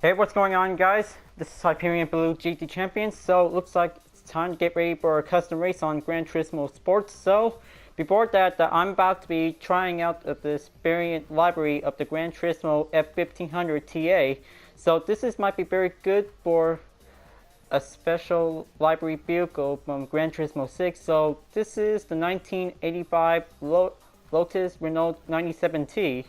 Hey, what's going on, guys? This is Hyperion-Blue-GT champion. So looks like it's time to get ready for a custom race on Gran Turismo Sports. So before that, I'm about to be trying out this variant library of the Gran Turismo F1500 TA. So this might be very good for a special library vehicle from Gran Turismo 6. So this is the 1985 Lotus Renault 97T.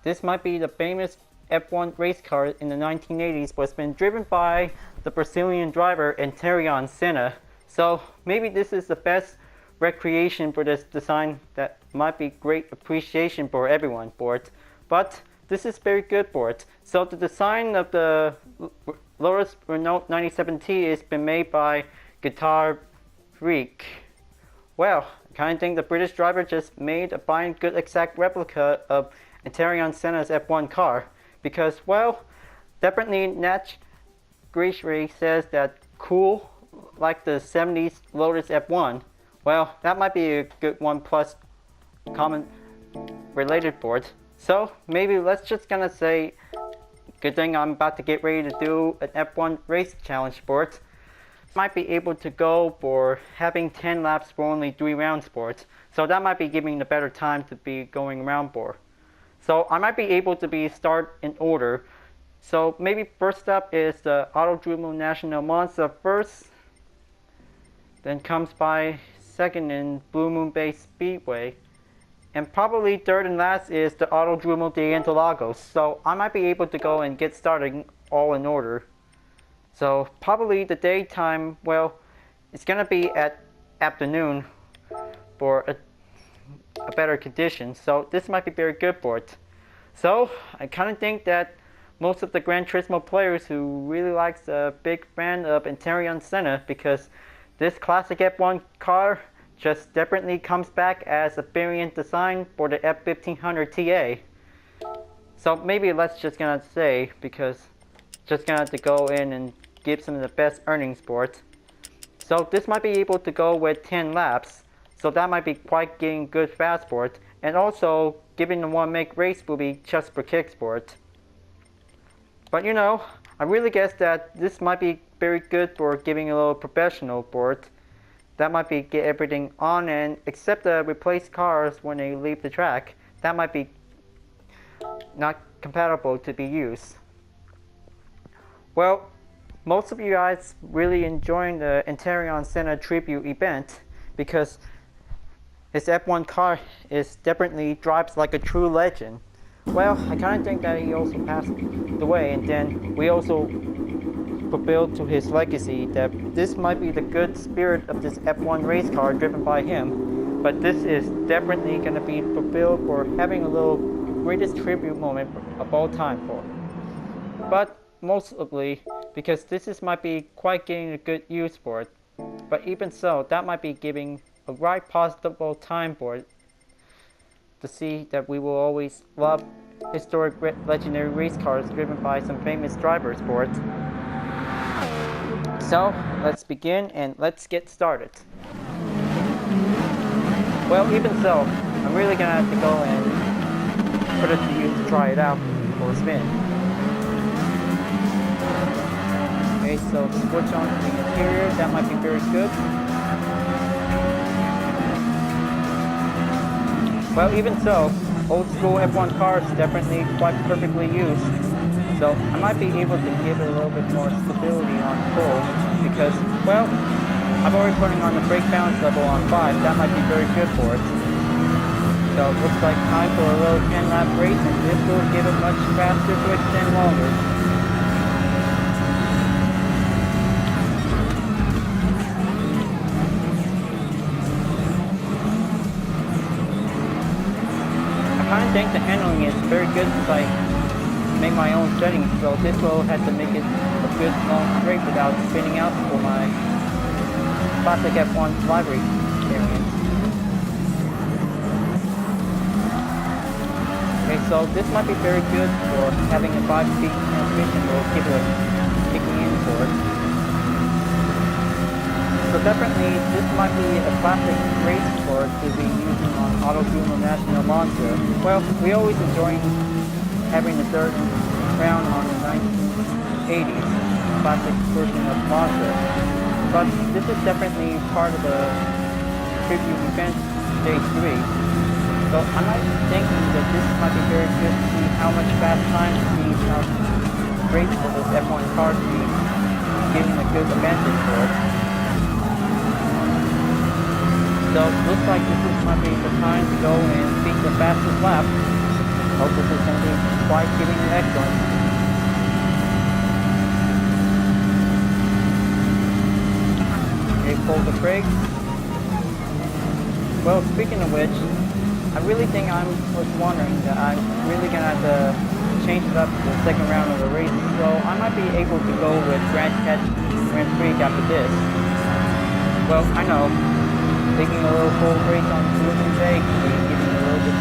This might be the famous F1 race car in the 1980s, but it's been driven by the Brazilian driver Aytron Senna. So maybe this is the best recreation for this design that might be great appreciation for everyone for it. But this is very good for it. So the design of the Lotus Renault 97T has been made by Guitar Freak. Well, I kind of think the British driver just made a fine good exact replica of Aytron Senna's F1 car. Because, well, definitely Natch Grishray says that cool, like the 70s Lotus F1. Well, that might be a good one plus comment related for it. So maybe let's just gonna say, good thing I'm about to get ready to do an F1 race challenge for it. Might be able to go for having 10 laps for only 3 rounds for it. So that might be giving the better time to be going around for. So I might be able to be start in order. So maybe first up is the Autodromo National Monza first. Then comes by second in Blue Moon Bay Speedway. And probably third and last is the Autodromo de Interlagos. So I might be able to go and get started all in order. So probably the daytime, well, it's gonna be at afternoon for a better condition, so this might be very good for it. So I kind of think that most of the Gran Turismo players who really likes a big fan of Aytron Senna, because this classic F1 car just definitely comes back as a variant design for the F1500 TA. So maybe let's just gonna say, because just gonna have to go in and give some of the best earnings for it. So this might be able to go with 10 laps. So that might be quite getting good fast for it. And also, giving the one make race will be just for kicks for it. But you know, I really guess that this might be very good for giving a little professional for it. That might be get everything on and except the replace cars when they leave the track. That might be not compatible to be used. Well, most of you guys really enjoying the Aytron Senna tribute event because his F1 car is definitely drives like a true legend. Well, I kind of think that he also passed away, and then we also fulfilled to his legacy that this might be the good spirit of this F1 race car driven by him. But this is definitely going to be fulfilled for having a little greatest tribute moment of all time for. But mostly because might be quite getting a good use for it. But even so, that might be giving a right positive time for it to see that we will always love historic legendary race cars driven by some famous drivers for it. So let's begin and let's get started. Well, even so, I'm really gonna have to go and put it to use to try it out for a spin. Okay, so switch on to the interior, that might be very good. Well, even so, old school F1 cars definitely quite perfectly used. So I might be able to give it a little bit more stability on full because, well, I'm already putting on the brake balance level on 5. That might be very good for it. So it looks like time for a little 10 lap race, and this will give it much faster to extend longer. I think the handling is very good since I make my own settings, so this will have to make it a good long straight without spinning out for my classic F1 library experience. Okay, so this might be very good for having a 5-speed transmission or give it kicking in for it. So definitely, this might be a classic race car to be using on Autodromo National Monza. Well, we always enjoy having the third round on the 1980s classic version of Mazda. But this is definitely part of the preview event day 3. So I might be thinking that this might be very good to see how much fast time these race for this F1 car to be giving a good advantage for it. So looks like this might be the time to go and beat the fastest lap. Hope this is going to be quite giving an excellent. Okay, pull the brakes. Well, speaking of which, I really think I was wondering that I'm really going to have to change it up to the second round of the race. So I might be able to go with Grand Prix after this. Well, I know. Taking a little full race on collision day can be getting a little bit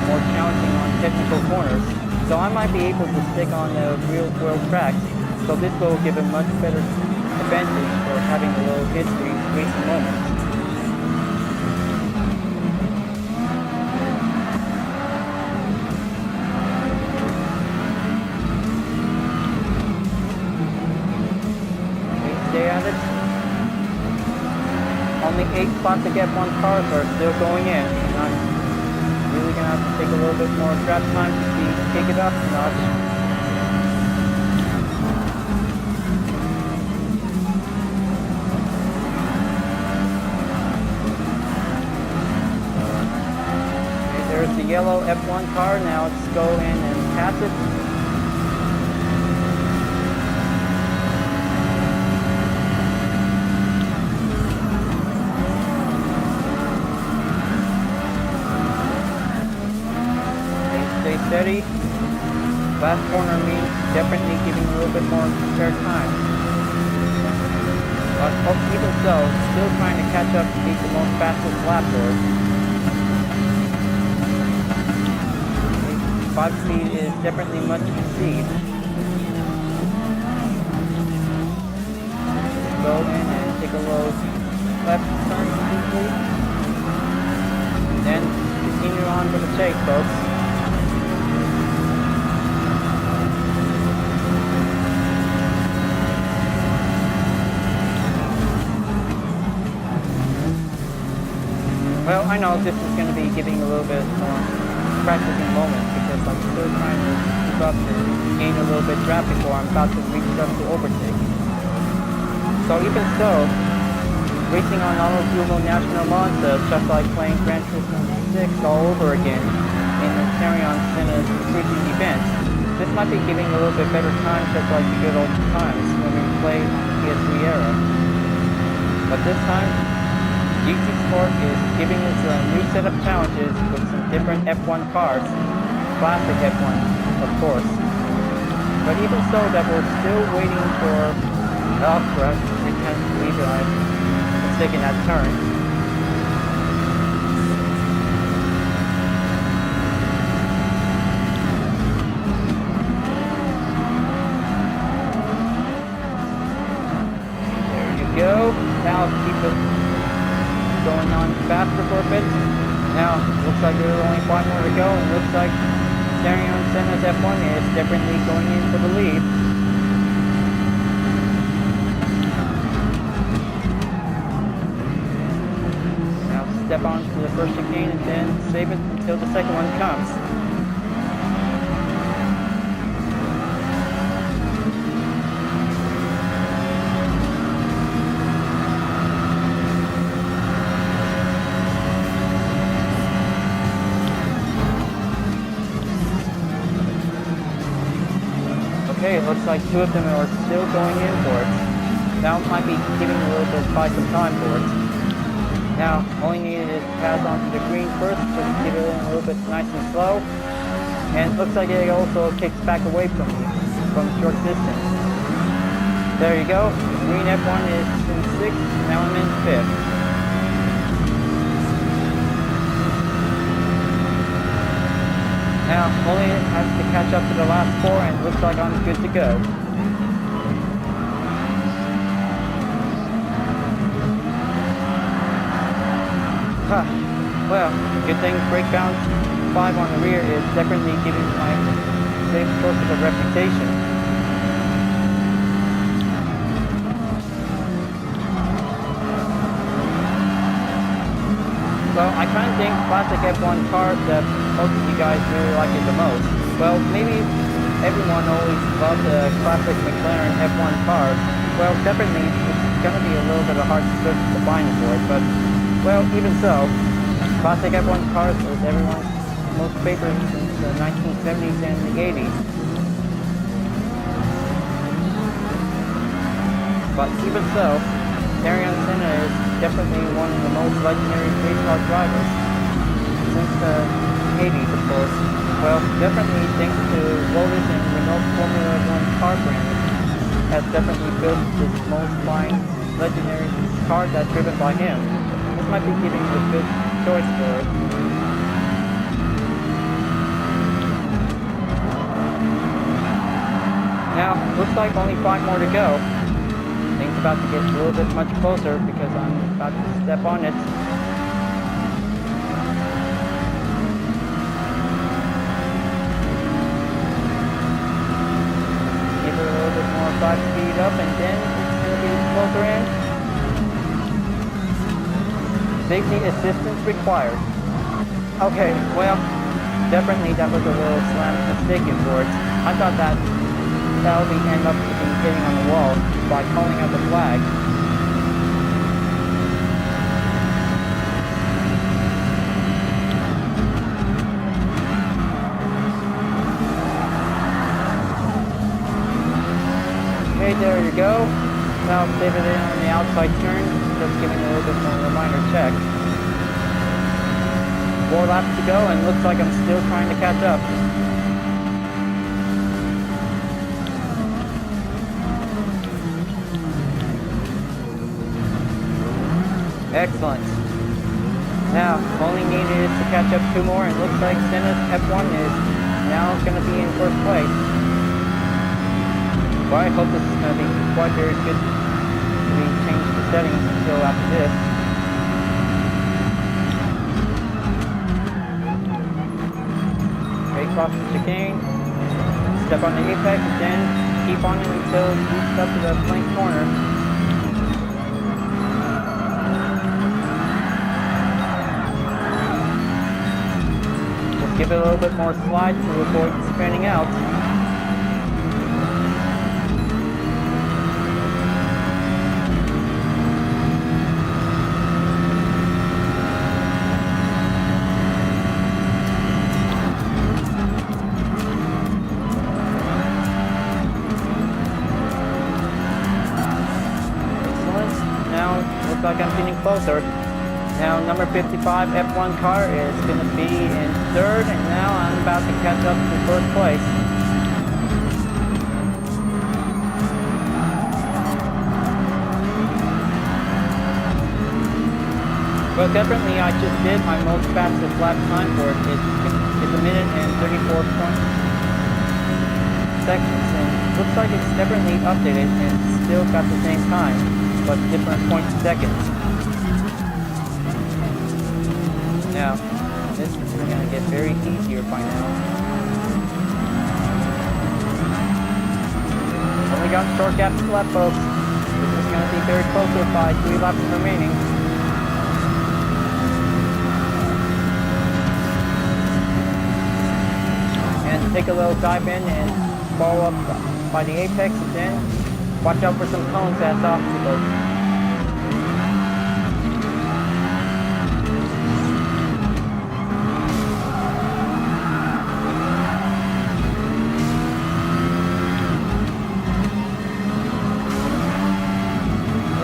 more challenging on technical corners. So I might be able to stick on the real world tracks. So this will give a much better advantage for having a little history racing moments. Okay, stay at it. Only 8 spots to get one cars are still going in, and I'm really going to have to take a little bit more trap time to kick it up a notch. Okay, there's the yellow F1 car. Now let's go in and pass it. Steady. Last corner means definitely giving a little bit more spare time. But even so, still trying to catch up to beat the most fastest lap for it. 5 speed is definitely much to exceed. Go in and take a little left turn quickly. Then continue on with the chase, folks. Well, I know this is going to be giving a little bit more practicing moments because I'm still trying to keep up and gain a little bit draft before I'm about to reach up to overtake. So even so, racing on Auto National Monza is just like playing Gran Turismo 6 all over again in the Aytron Senna's preview event. This might be giving a little bit better time just like the good old times when we played on the PS3 era. But this time, GT Sport is giving us a new set of challenges with some different F1 cars, classic F1 of course. But even so that we're still waiting for correct, I can't believe that I'm taking that turn. There you go. Now keep it going on faster for a bit. Now, looks like there's only 5 more to go, and looks like Aytron Senna's F1 is definitely going in for the lead. Now step on to the first chicane and then save it until the second one comes. Okay, it looks like 2 of them are still going in for it. Now it might be giving a little bit by some time for it. Now, all you need is to pass on to the green first, just keep it in a little bit nice and slow. And it looks like it also kicks back away from short distance. There you go. The green F1 is in 6th, now I'm in 5th. Now, only has to catch up to the last 4 and it looks like I'm good to go. Well, good thing brake bounce 5 on the rear is definitely giving my same sort of a reputation. Well, I kind of think classic F1 cars that most of you guys really like it the most. Well, maybe everyone always loved the classic McLaren F1 car. Well, definitely it's going to be a little bit of a hard search to find for it, but, well, even so, classic F1 cars was everyone's most favorite since the 1970s and the 80s. But even so, Aytron Senna is definitely one of the most legendary race car drivers since the 80s, of course. Well, definitely thanks to Lotus and Renault Formula One car brand, has definitely built this most fine legendary car that's driven by him. This might be giving a good choice for it. Now, looks like only 5 more to go. Things about to get a little bit much closer because I'm about to step on it. Give it a little bit more 5 speed up and then it's going to be closer in. Safety assistance required. Okay, well, definitely that was a little slam mistaken for it. I thought that would end up hitting on the wall by calling out the flag. Okay, there you go. Now save it in on the outside turn, just giving a little bit more reminder check. 4 laps to go and looks like I'm still trying to catch up. Excellent. Now, only needed is to catch up 2 more, and looks like Senna's F1 is now going to be in first place. Well, I hope this is going to be quite very good to be changed the settings until after this. Okay, cross the chicane, step on the apex, and then keep on it until you reach up to the flank corner. Give it a little bit more slide to avoid spinning out. Excellent. Now, looks like I'm getting closer. Now, number 55 F1 car is going to be in 3rd, and now I'm about to catch up to 1st place. Well, definitely I just did my most fastest lap time for it. It's 1 minute and 34 seconds, and looks like it's definitely updated and still got the same time, but different points seconds. Now, this is going to get very easier by now. Only got short gaps left, folks. This is going to be very closer by 3 laps remaining. And take a little dive in and follow up by the apex, and then watch out for some cones as obstacles.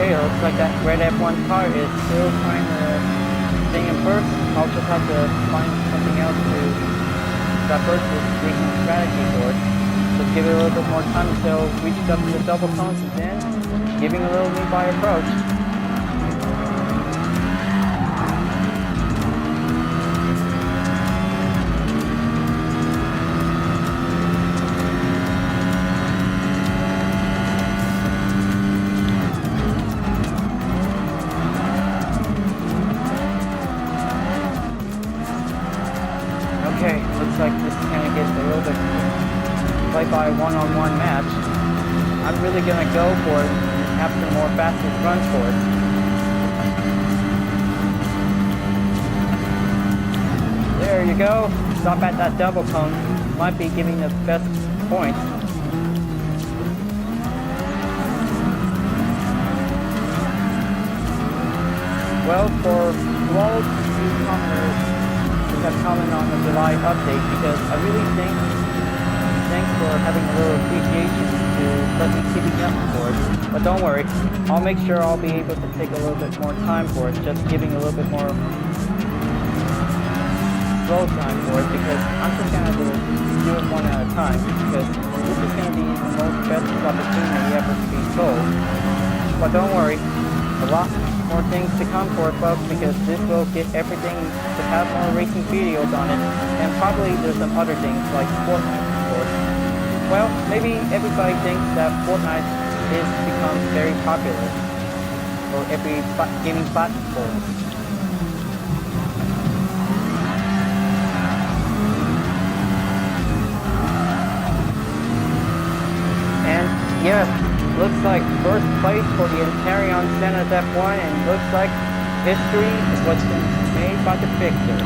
It looks like that red F1 car is still trying to stay in first. I'll just have to find something else to traverse this racing strategy for it. Just give it a little bit more time until it reaches up to the double cones, and then giving a little nearby approach. Okay, looks like this is going to get a little bit by one-on-one match, I'm really gonna go for it and capture more fastest runs for it. There you go. Stop at that double cone. Might be giving the best points. Well, for all you commenters who have commented on the July update, because I really think thanks for having a little appreciation to let me keep it up for it. But don't worry, I'll make sure I'll be able to take a little bit more time for it, just giving a little bit more slow time for it, because I'm just gonna do it one at a time, because this is gonna be the most best opportunity ever to be sold. But don't worry, a lot more things to come for it, folks, because this will get everything to have more racing videos on it, and probably there's some other things like Fortnite, of course. Well, maybe everybody thinks that Fortnite is become very popular for every gaming platform. And yes, looks like first place for the Aytron Senna's F1, and looks like history is what's been made by the victor.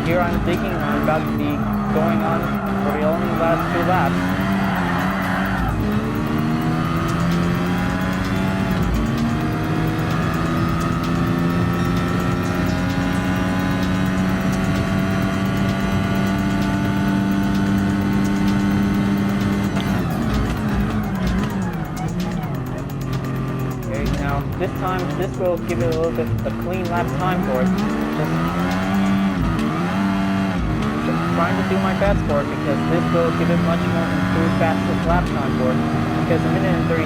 Here I'm thinking I'm about to be going on for the only last 2 laps. This time, this will give it a little bit a clean lap time for it. Just trying to do my best for it, because this will give it much more improved fastest lap time for it. Because a minute and 34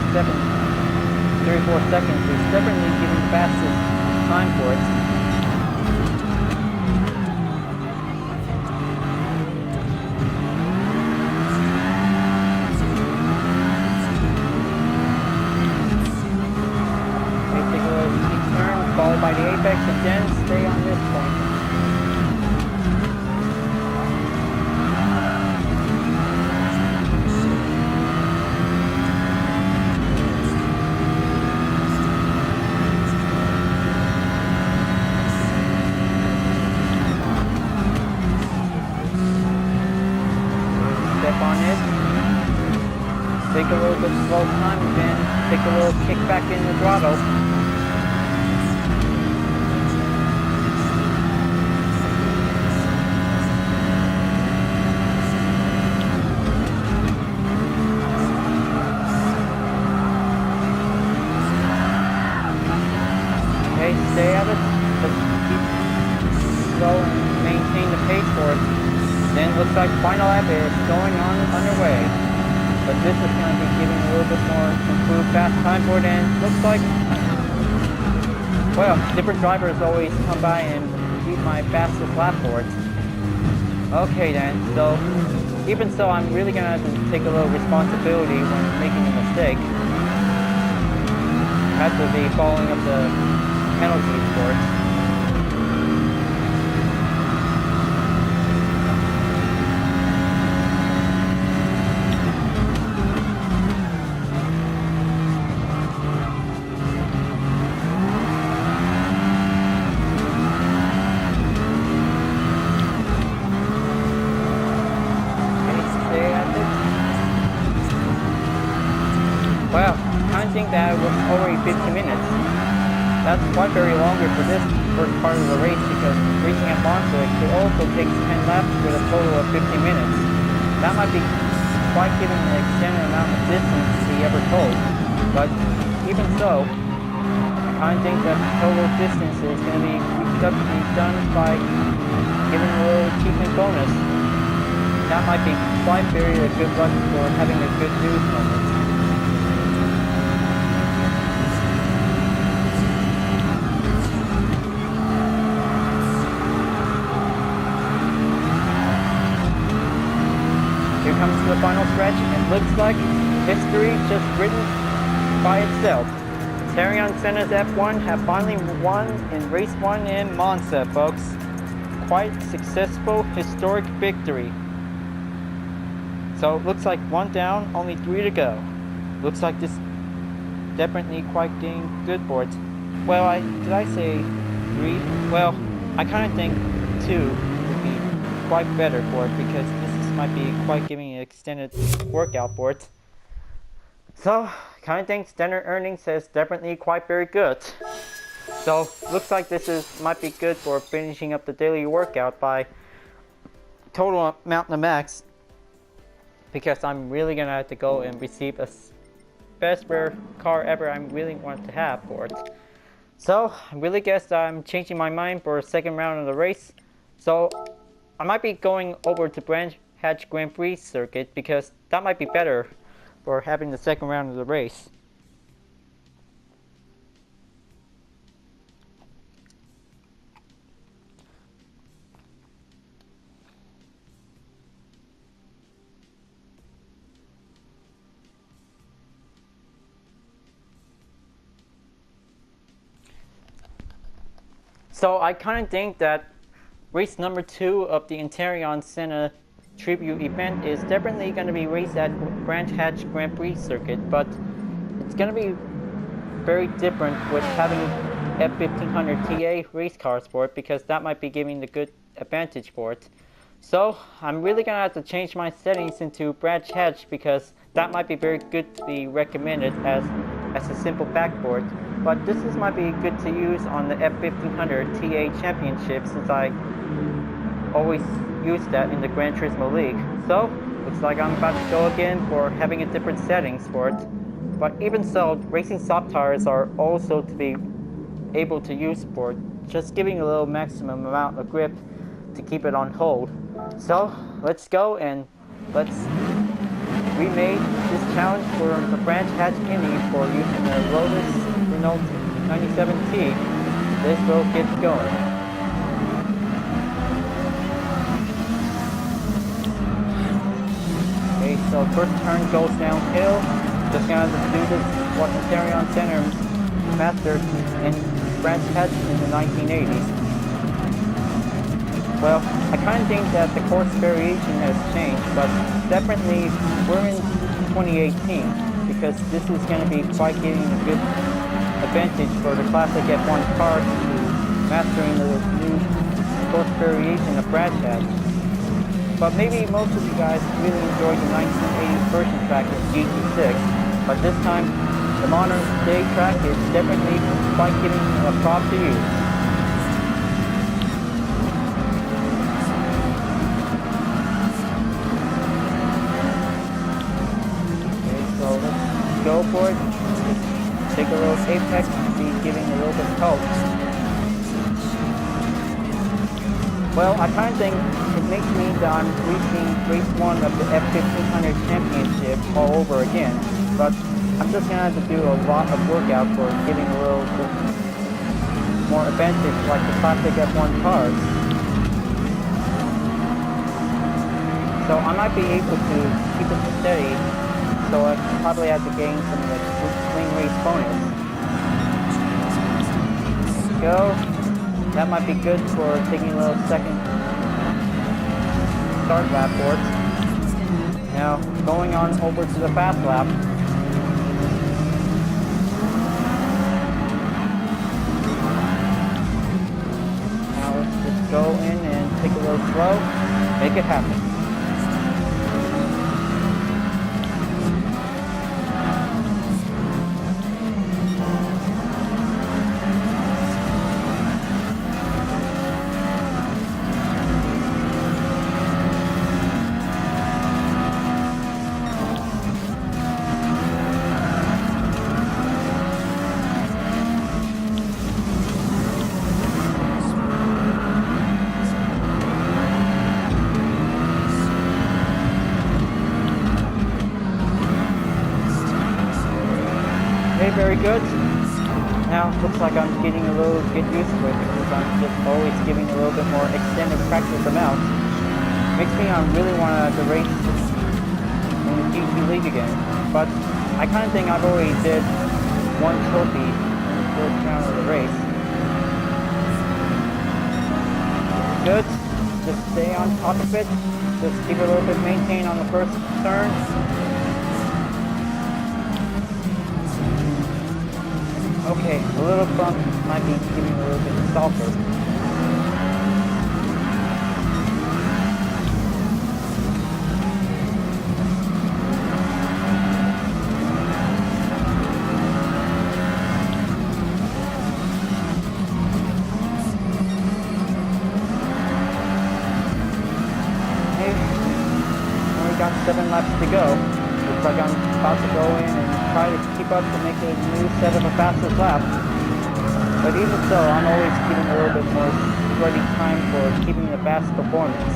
seconds is definitely giving the fastest time for it. Followed by the apex, and then stay on this point. Step on it. Take a little bit slow time, and then take a little kick back in the throttle. Stay at it, but keep slow and maintain the pace for it. Then looks like final lap is going on underway. But this is going to be giving a little bit more improved fast time for it, and looks like, well, different drivers always come by and beat my fastest lap for it. Okay then, so even so, I'm really going to have to take a little responsibility when making a mistake. I have to be following up the penalties for it. Okay, stay at it. Wow, I think that was already 50 minutes. That's quite very longer for this first part of the race, because racing at Monza, it also takes 10 laps with a total of 50 minutes. That might be quite giving an extended amount of distance to be ever told. But even so, I think that the total distance is going to be done by giving a little achievement bonus. That might be quite very a good luck for having a good news moment. Here comes the final stretch, and looks like history just written by itself. Aytron Senna's F1 have finally won in race 1 in Monza, folks. Quite successful, historic victory. So it looks like 1 down, only 3 to go. Looks like this definitely quite getting good boards. Well, did I say 3? Well, I kind of think 2 would be quite better for it because this might be quite giving an extended workout board. So, kind of think standard earnings is definitely quite very good. So, looks like might be good for finishing up the daily workout by total amount of max. Because I'm really gonna have to go and receive a best rare car ever I really want to have for it. So, I really guess I'm changing my mind for the second round of the race. So, I might be going over to Branch Hatch Grand Prix circuit because that might be better for having the second round of the race. So I kind of think that race number 2 of the Aytron Senna tribute event is definitely going to be raced at Branch Hatch Grand Prix circuit, but it's going to be very different with having F1500 TA race cars for it because that might be giving the good advantage for it. So I'm really going to have to change my settings into Branch Hatch because that might be very good to be recommended as a simple backboard. But this might be good to use on the F1500 TA Championship since I always use that in the Gran Turismo League. So, looks like I'm about to go again for having a different settings for it. But even so, racing soft tires are also to be able to use for it, just giving a little maximum amount of grip to keep it on hold. So, let's go and let's remake this challenge for the Branch Hatch Indy for using the Lotus 97T. This will get going. Okay, so first turn goes downhill. Just gonna do this what Aytron Senna mastered in Branch Hatch in the 1980s. Well, I kind of think that the course variation has changed, but definitely we're in 2018 because this is going to be quite giving a good advantage for the classic F1 cars to mastering the new course variation of Branch Hatch. But maybe most of you guys really enjoyed the 1980s version track of GT6, but this time the modern day track is definitely quite giving a prop to use. Go for it. Just take a little apex and be giving a little bit of help. Well, I kind of think it makes me that I'm reaching race 1 of the F1500 Championship all over again, but I'm just gonna have to do a lot of workout for giving a little bit more advantage like the classic F1 cars. So I might be able to keep it steady. So I probably have to gain some of the swing race bonus. There we go. That might be good for taking a little second start lap for it. Now going on over to the fast lap. Now let's just go in and take a little slow, make it happen. Okay, very good. Now looks like I'm getting a little get used to it because I'm just always giving a little bit more extended practice amount. Makes me really want to race in the GT League again. But I kind of think I've already did one trophy in the first round of the race. Good. Just stay on top of it. Just keep it a little bit maintained on the first turn. Okay, a little bump might be giving a little bit of sulfur. Got 7 laps to go. Looks like I'm about to go in and try to keep up to make a new set of a fastest lap. But even so, I'm always keeping a little bit more ready time for keeping the fast performance.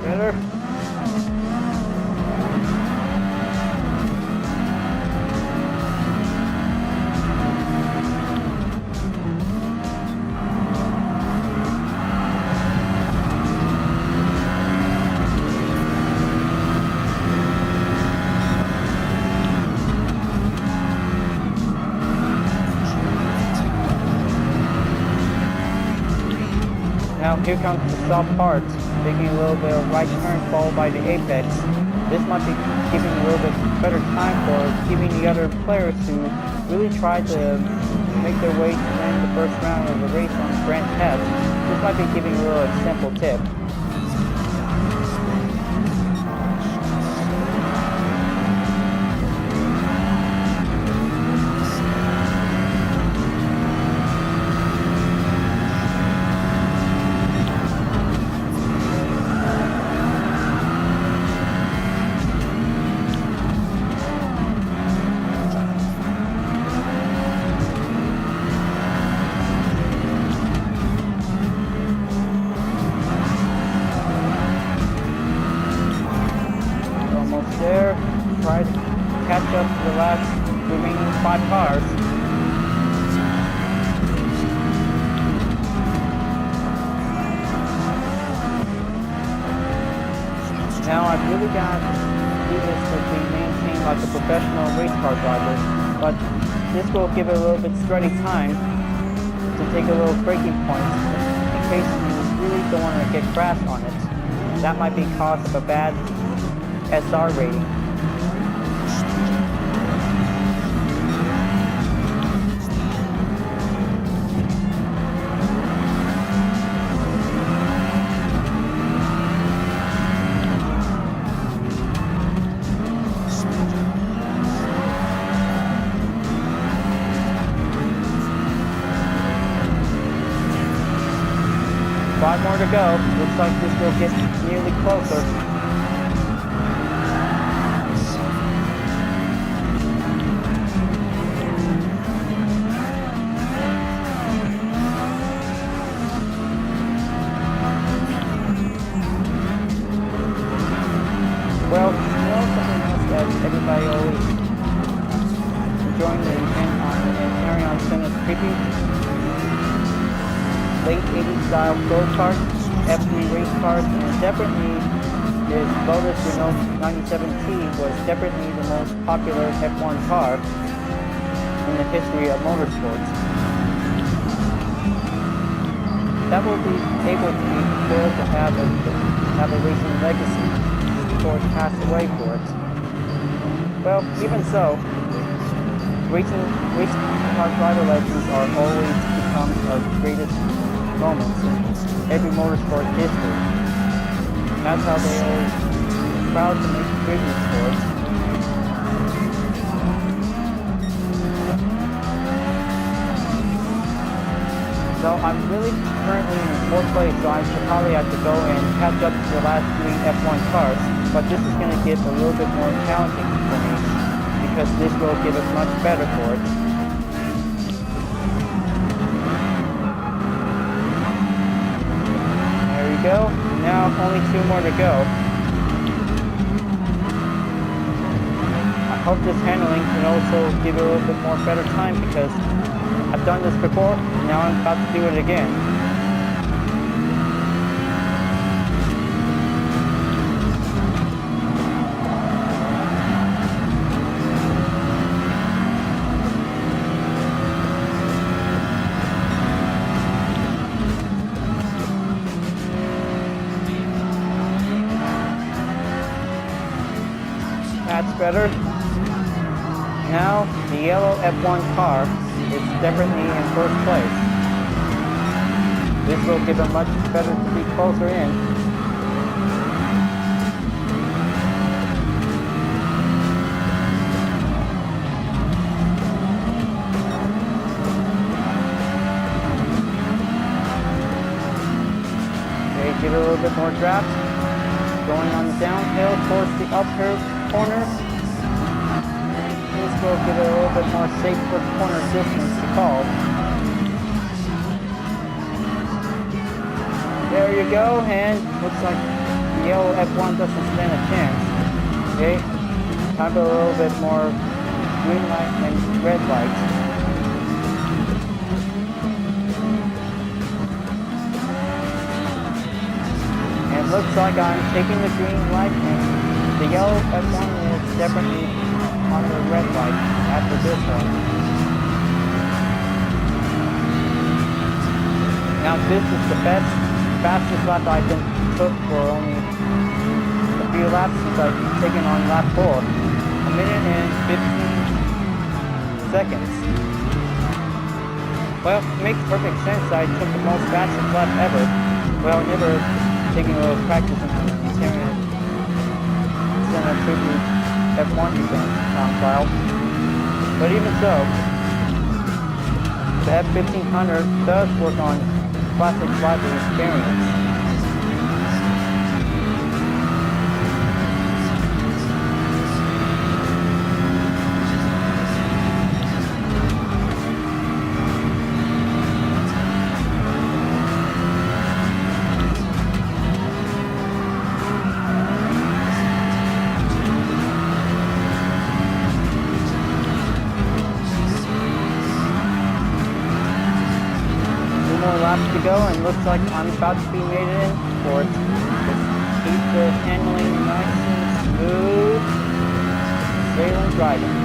Better. Now here comes the soft part, taking a little bit of right turn followed by the apex. This might be giving a little bit better time for keeping the other players who really try to make their way to win the first round of the race on Grand Test. This might be giving a little simple tip. 5 cars. Now I've really got to do this to be maintained like a professional race car driver, but this will give it a little bit steady time to take a little braking point in case you really don't want to get crashed on it. That might be cause of a bad SR rating. Five more to go. Looks like this will get nearly closer. Well, you know something else that everybody always enjoying the event on Aytron Senna's tribute? Late 80s style go-kart, F3 race cars, and definitely this Lotus 97T was definitely the most popular F1 car in the history of motorsports. That will be able to be fair to have a racing legacy before it passed away for it. Well, even so, race car driver legends are always become the greatest moments in every motorsport history. That's how they are proud to make tributes for it. So I'm really currently in 4th place, so I should probably have to go and catch up to the last 3 F1 cars, but this is going to get a little bit more challenging for me because this will give us much better for it. Go. Now only 2 more to go. I hope this handling can also give it a little bit more better time because I've done this before, and now I'm about to do it again. better. Now the yellow F1 car is definitely in first place. This will give him much better to be closer in. Okay, give it a little bit more draft. Going on the downhill towards the uphill corner. This will give it a little bit more safer corner distance to call. There you go, and looks like the yellow F1 doesn't stand a chance. Okay, time for a little bit more green light and red light. And it looks like I'm taking the green light, and the yellow F1 is definitely on the red light after this one. Now this is the fastest lap I can took for only a few laps since I've taken on lap 4. 1 minute and 15 seconds. Well, it makes perfect sense. I took the most fastest lap ever. Well, never taking a little practice in the Hyperion Senna tribute F1 event on trial. But even so, the F1500 does work on classic driver experience. Laps to go, and looks like I'm about to be made in for it. Just keep the handling nice and smooth, sailing driving.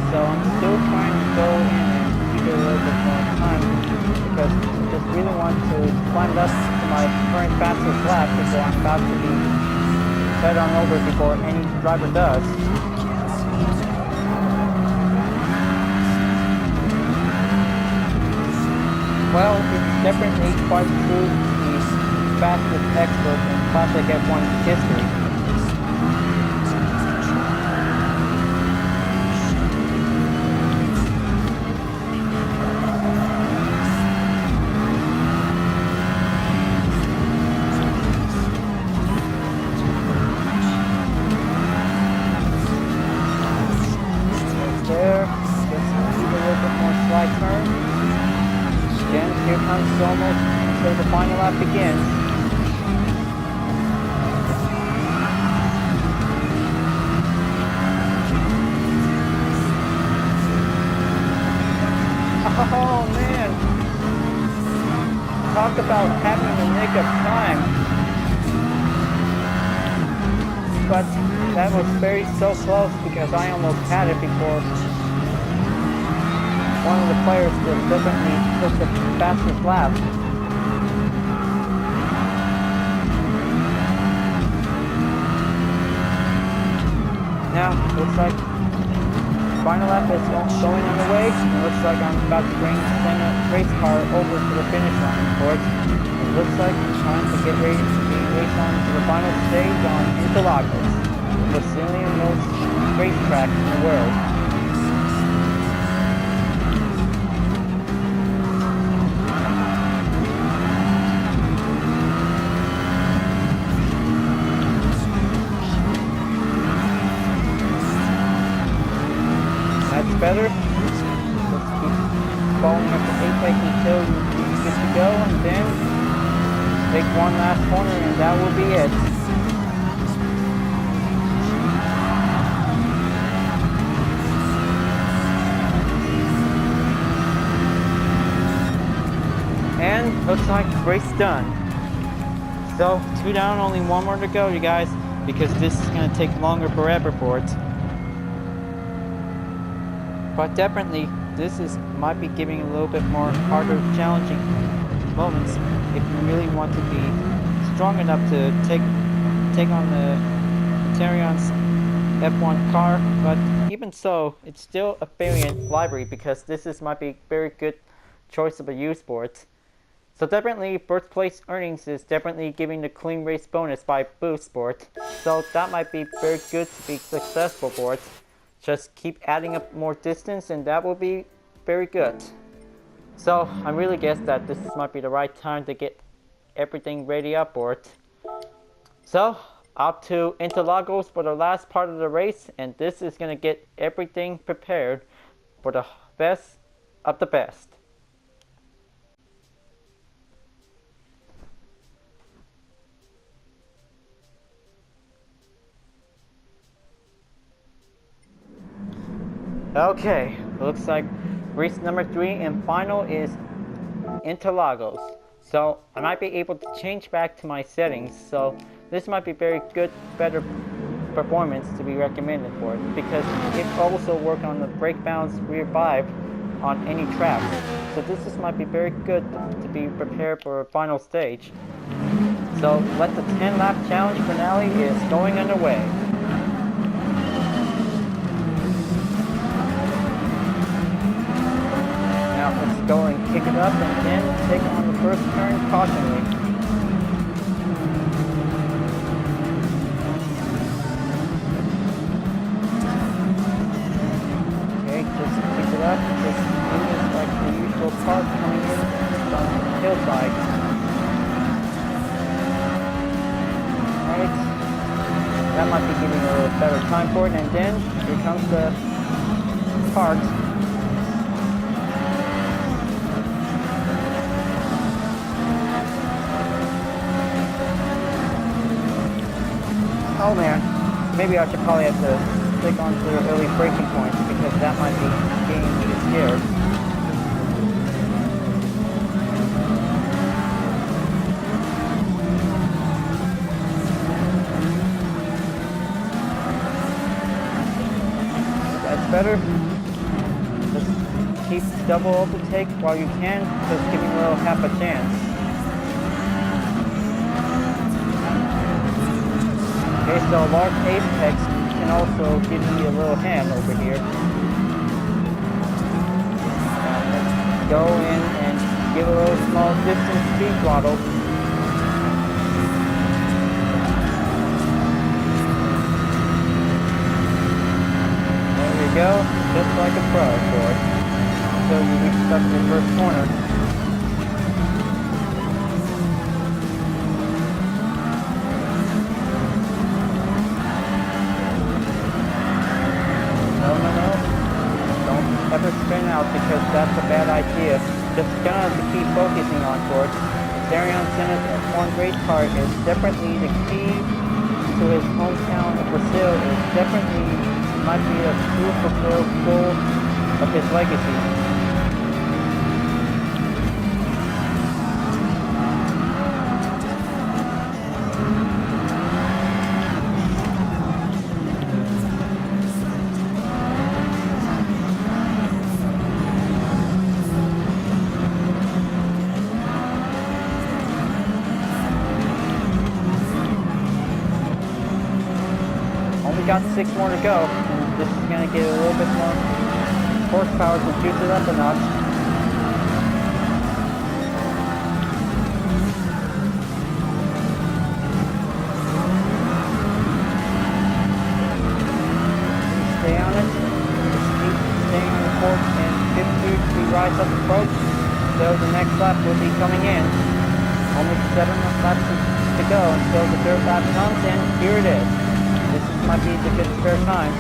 So I'm still trying to go in and keep it a little bit more time because I just really want to climb up to my current fastest lap before I'm about to be fed on over before any driver does. Well, it's definitely quite true the fastest expert in classic F1 history. There, just need a little bit more slide turn. Again, here comes almost until the final lap begins. Oh man! Talk about having the nick of time. But that was so close because I almost had it before one of the players that definitely took the fastest lap. Now, looks like final lap is going on the way. It looks like I'm about to bring Senna race car over to the finish line for it. It looks like it's time to get ready to be raced on to the final stage on Interlagos, the Brazilian most racetrack in the world. That's better. Let's keep following up the apex until you get to go, and then take one last corner, and that will be it. And looks race done. So 2 down, only 1 more to go, you guys, because this is going to take longer forever for it. But definitely, this might be giving a little bit more harder, challenging moments if you really want to be strong enough to take on the Hyperion's F1 car. But even so, it's still a variant library because this might be a very good choice of a U sport. So definitely, first place earnings is definitely giving the clean race bonus by Boost Sport. So that might be very good to be successful for it. Just keep adding up more distance and that will be very good. So I really guess that this might be the right time to get everything ready up for it. So up to Interlagos for the last part of the race, and this is going to get everything prepared for the best of the best. Okay, looks like race number 3 and final is Interlagos. So I might be able to change back to my settings, so this might be very good, better performance to be recommended for it, because it also works on the brake balance revive on any track. So this might be very good to be prepared for a final stage. So let the 10 lap challenge finale is going underway. Now let's go and kick it up and then take on the first turn cautionally. Okay, just kick it up. Just moving like the usual part coming in from the hillside. Alright, that might be giving a little better time for it, and then here comes the part. Oh man, maybe I should probably have to stick on to the early braking points because that might be getting me scared. That's better. Just keep double overtake while you can, just giving a little half a chance. Okay, so large apex can also give me a little hand over here. Let's go in and give a little small distance speed throttle. There we go, just like a pro for it. Until you reach up to the first corner. Ever spin out because that's a bad idea. Just gonna keep focusing on for it. Aytron Senna's F1 race car is definitely the key to his hometown of Brazil. Is definitely might be a true fulfill of his legacy. Got 6 more to go, and this is going to get a little bit more horsepower to juice it up a notch. Stay on it, just keep staying on the course, and 52 to rise up approach, so the next lap will be coming in. Only 7 laps to go until the dirt lap comes, and here it is. This might be the good spare time.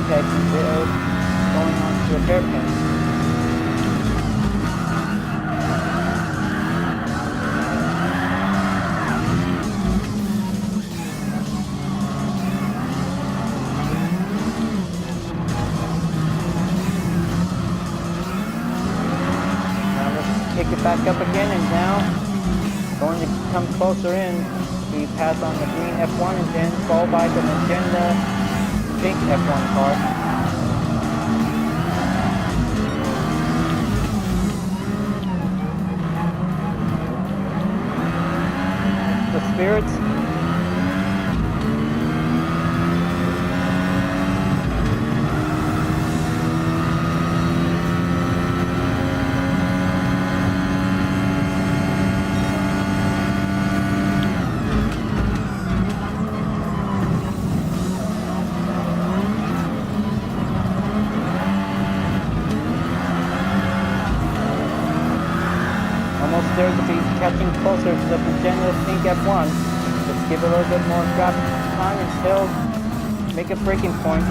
apex until going on to a hairpin. Pick it back up again, and now going to come closer in. We pass on the green F1 and then followed by the magenta pink F1 car. The Spirits. Almost there to be catching closer to the magenta pink F1. Let's give it a little bit more drop time and still make a braking point.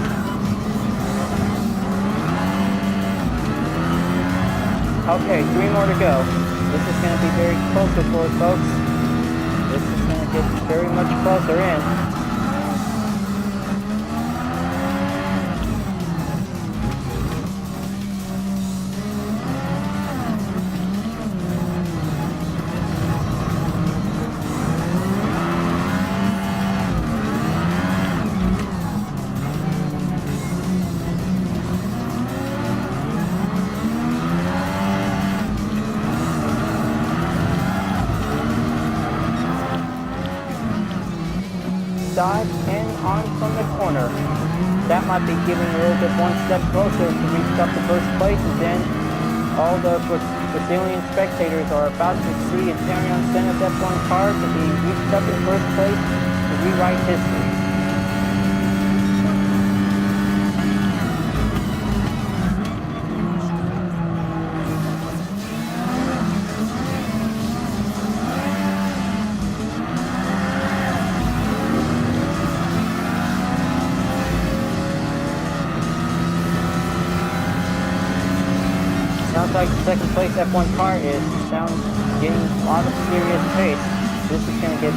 Okay, 3 more to go. This is going to be very closer for us, folks. This is going to get very much closer in. Dive in on from the corner. That might be giving a little bit one step closer to reach up to first place, and then all the Brazilian spectators are about to see Aytron Senna's F1 car to be reached up in first place to rewrite history. Sounds like the second place F1 car is getting a lot of serious pace. This is going to get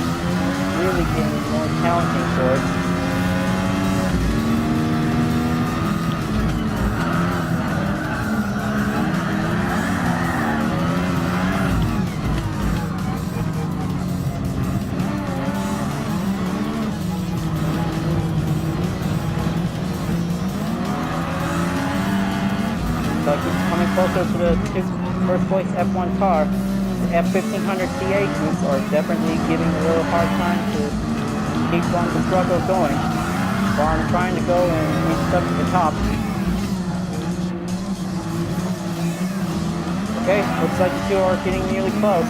really getting more challenging for it. Like it's coming closer to the first place F1 car. The F1500 T8s are definitely giving a little hard time to keep on the struggle going, while I'm trying to go and reach up to the top. Okay, looks like the two are getting nearly close.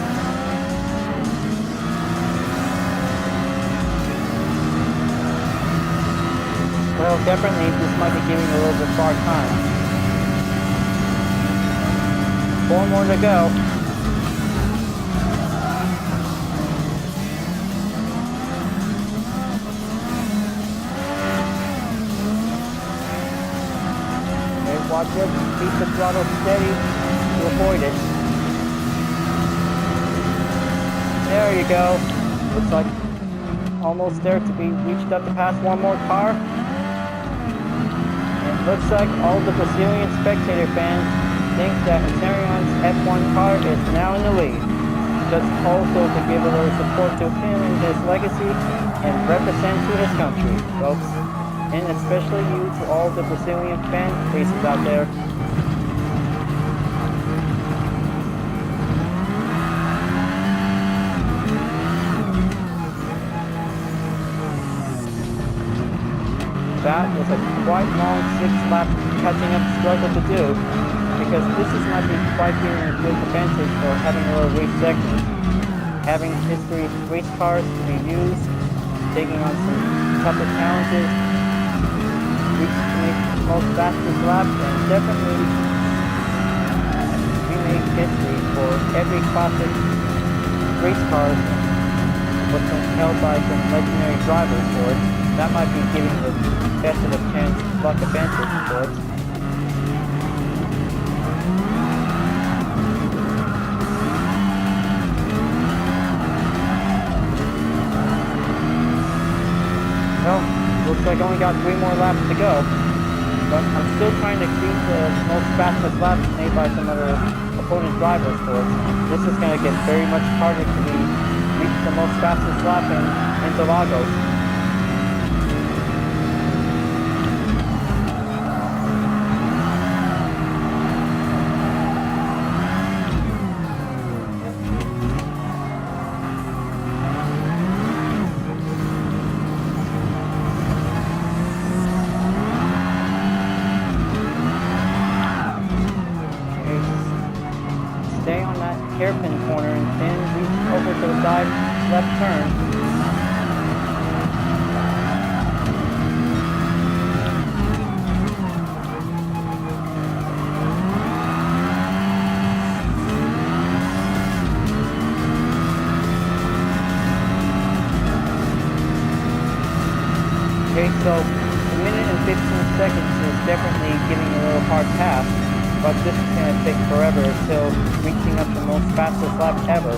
Well, definitely this might be giving a little bit hard time. 4 more to go. Okay, watch it. Keep the throttle steady to avoid it. There you go. Looks like almost there to be reached up to pass one more car. And looks like all the Brazilian spectator fans think that Aytron's F1 car is now in the lead. Just also to give a little support to him and his legacy and represent to his country, folks. And especially you to all the Brazilian fan bases out there. That was a quite long 6-lap catching up struggle to do, because this is not quite giving a good advantage for having a little race section. Having history race cars to be used, taking on some tougher challenges, we make the most fastest lap, and definitely we make history for every classic race car, what's held by some legendary drivers for it. that might be giving the best of a chance luck advantage for it. Well, looks like I only got 3 more laps to go, but I'm still trying to beat the most fastest laps made by some other opponent drivers for it. This is going to get very much harder to reach the most fastest lap in Interlagos. Stay on that hairpin corner and then reach over to the side left turn. Okay, so a minute and 15 seconds is definitely giving a little hard pass, but this is going to take forever until reaching up the most fastest lap ever.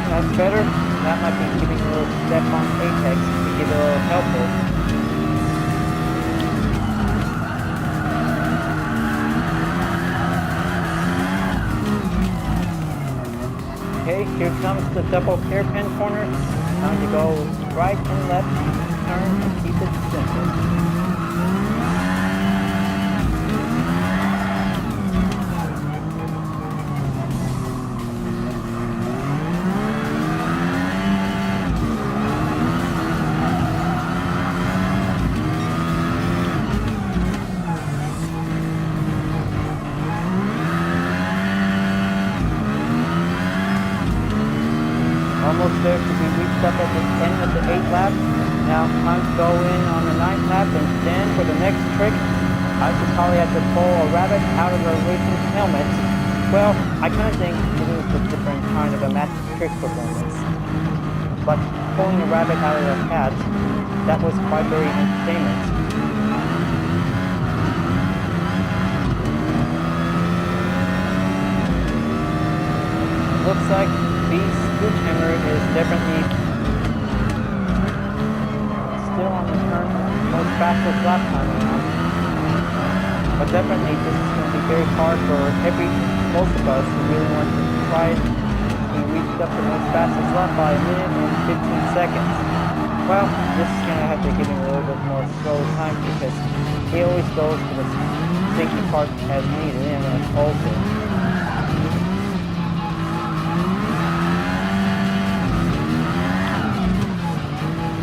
That's better. That might be giving a little step on apex to give it a little helpful. Okay, here comes the double hairpin corner. Time to go right and left, turn and keep it simple. Almost there to be reached up at the end of the 8th lap. Now time to go in on the 9th lap, and then for the next trick, I should probably have to pull a rabbit out of the racing helmet. Well, I kind of think it is a different kind of a magic trick performance. But pulling a rabbit out of the hat, that was quite very entertainment. Looks like the Scoothammer is definitely still on the turn, most fastest lap time around. But definitely this is going to be very hard for most of us who really want to try to reach up the most fastest lap by a minute and 15 seconds. Well, this is going to have to give him a little bit more slow time because he always goes for the safety part as needed in and also.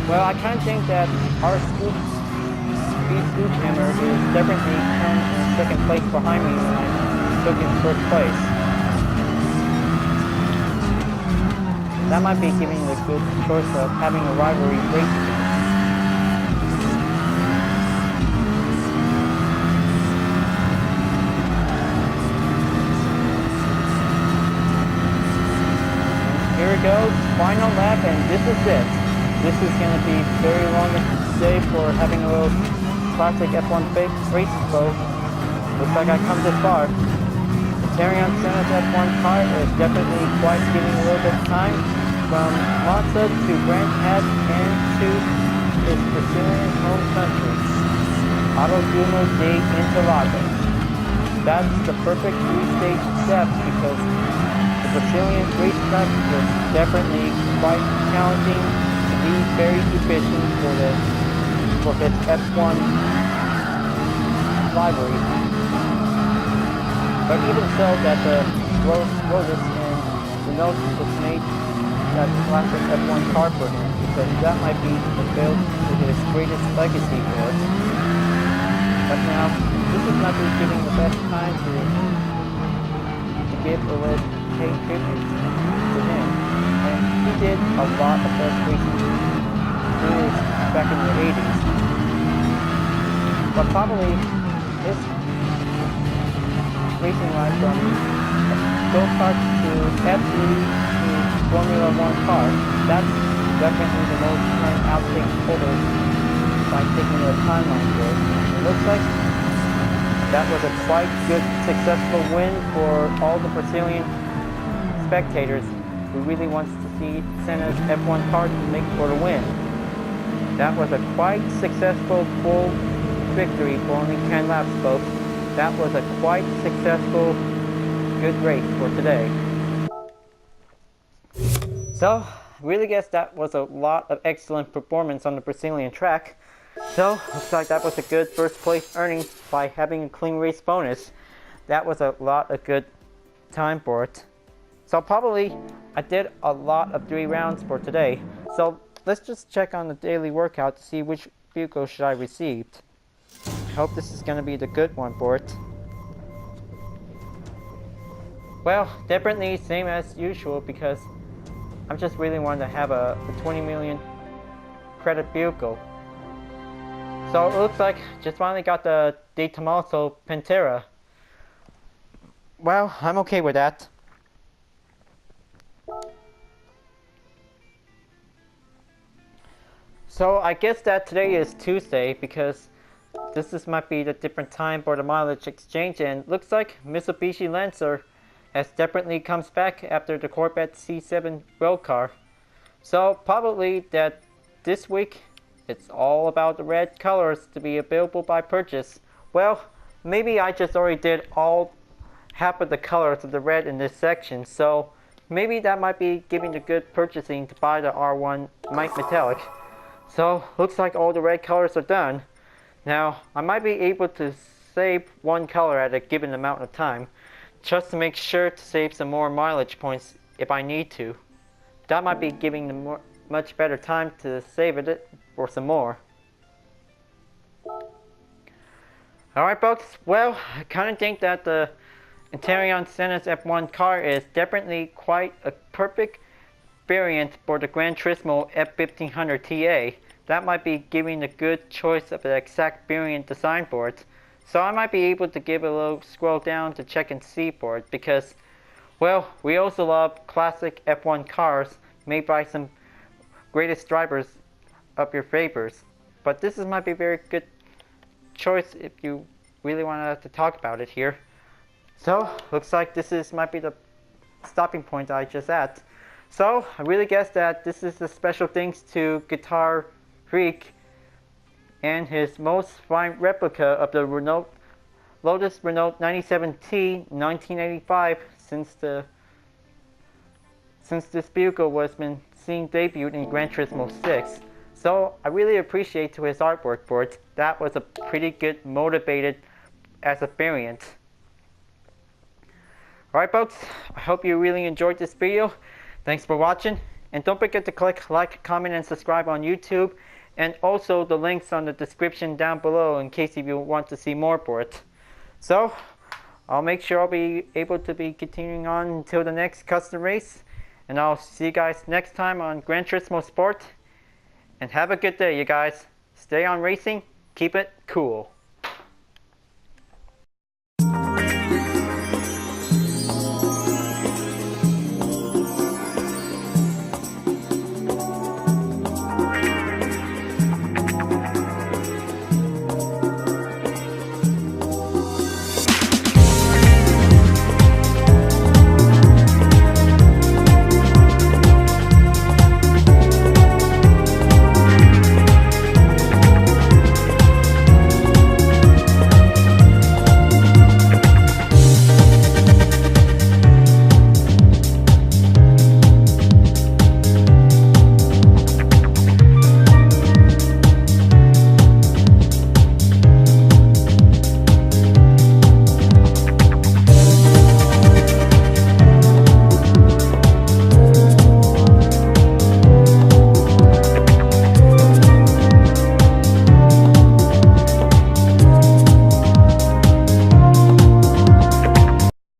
Well, I kind of think that our Scoothammer is definitely turned in second place behind me when I took in first place. That might be giving the good choice of having a rivalry race. Here it goes, final lap, and this is it. This is going to be very long day for having a little classic F1 race boat. Looks like I come this far. The Aytron Senna's F1 car is definitely quite giving a little bit of time from Monza to Grand Hatch and to his Brazilian home country, Autódromo de Interlagos. That's the perfect 3-stage step because the Brazilian racetrack is definitely quite challenging. He's very efficient for his F1 livery. But even so, that the Lotus and the Lotus was made that classic F1 car for him because that might be fulfilled to his greatest legacy for us. But now, this is not really giving the best time to give a little pay tribute to him. And he did a lot of best racing careers back in the 80s. But probably his racing life from go-kart to F3 to Formula 1 car, that's definitely the most time outtake total by taking a timeline for it. It looks like that was a quite good, successful win for all the Brazilian spectators who really wants to see Senna's F1 car to make for the win. That was a quite successful full victory for only 10 laps, folks. That was a quite successful, good race for today. So, really guess that was a lot of excellent performance on the Brazilian track. So, looks like that was a good first place earning by having a clean race bonus. That was a lot of good time for it. So probably, I did a lot of 3 rounds for today. So, let's just check on the daily workout to see which vehicle should I receive. I hope this is going to be the good one for it. Well, definitely same as usual because I'm just really wanting to have a 20 million credit vehicle. So it looks like just finally got the De Tomaso Pantera. Well, I'm okay with that. So I guess that today is Tuesday because this might be the different time for the mileage exchange, and looks like Mitsubishi Lancer has definitely comes back after the Corvette C7 road car. So probably that this week it's all about the red colors to be available by purchase. Well, maybe I just already did half of the colors of the red in this section, so maybe that might be giving the good purchasing to buy the R1 Mike Metallic. So looks like all the red colors are done. Now I might be able to save one color at a given amount of time, just to make sure to save some more mileage points if I need to. That might be giving the much better time to save it for some more. Alright folks, well, I kind of think that the Aytron Senna's F1 car is definitely quite a perfect variant for the Gran Turismo F1500 TA. That might be giving a good choice of the exact variant design for it. So I might be able to give a little scroll down to check and see for it because, well, we also love classic F1 cars made by some greatest drivers of your favors. But this might be a very good choice if you really want to talk about it here. So, looks like this might be the stopping point I just at. So, I really guess that this is the special thanks to Guitar Freak and his most fine replica of the Lotus 97T 1985 since this vehicle was been seen debuted in Gran Turismo 6. So I really appreciate his artwork for it. That was a pretty good motivated as a variant. Alright folks, I hope you really enjoyed this video. Thanks for watching, and don't forget to click like, comment, and subscribe on YouTube, and also the links on the description down below in case if you want to see more for it. So, I'll make sure I'll be able to be continuing on until the next custom race, and I'll see you guys next time on Gran Turismo Sport, and have a good day you guys. Stay on racing, keep it cool.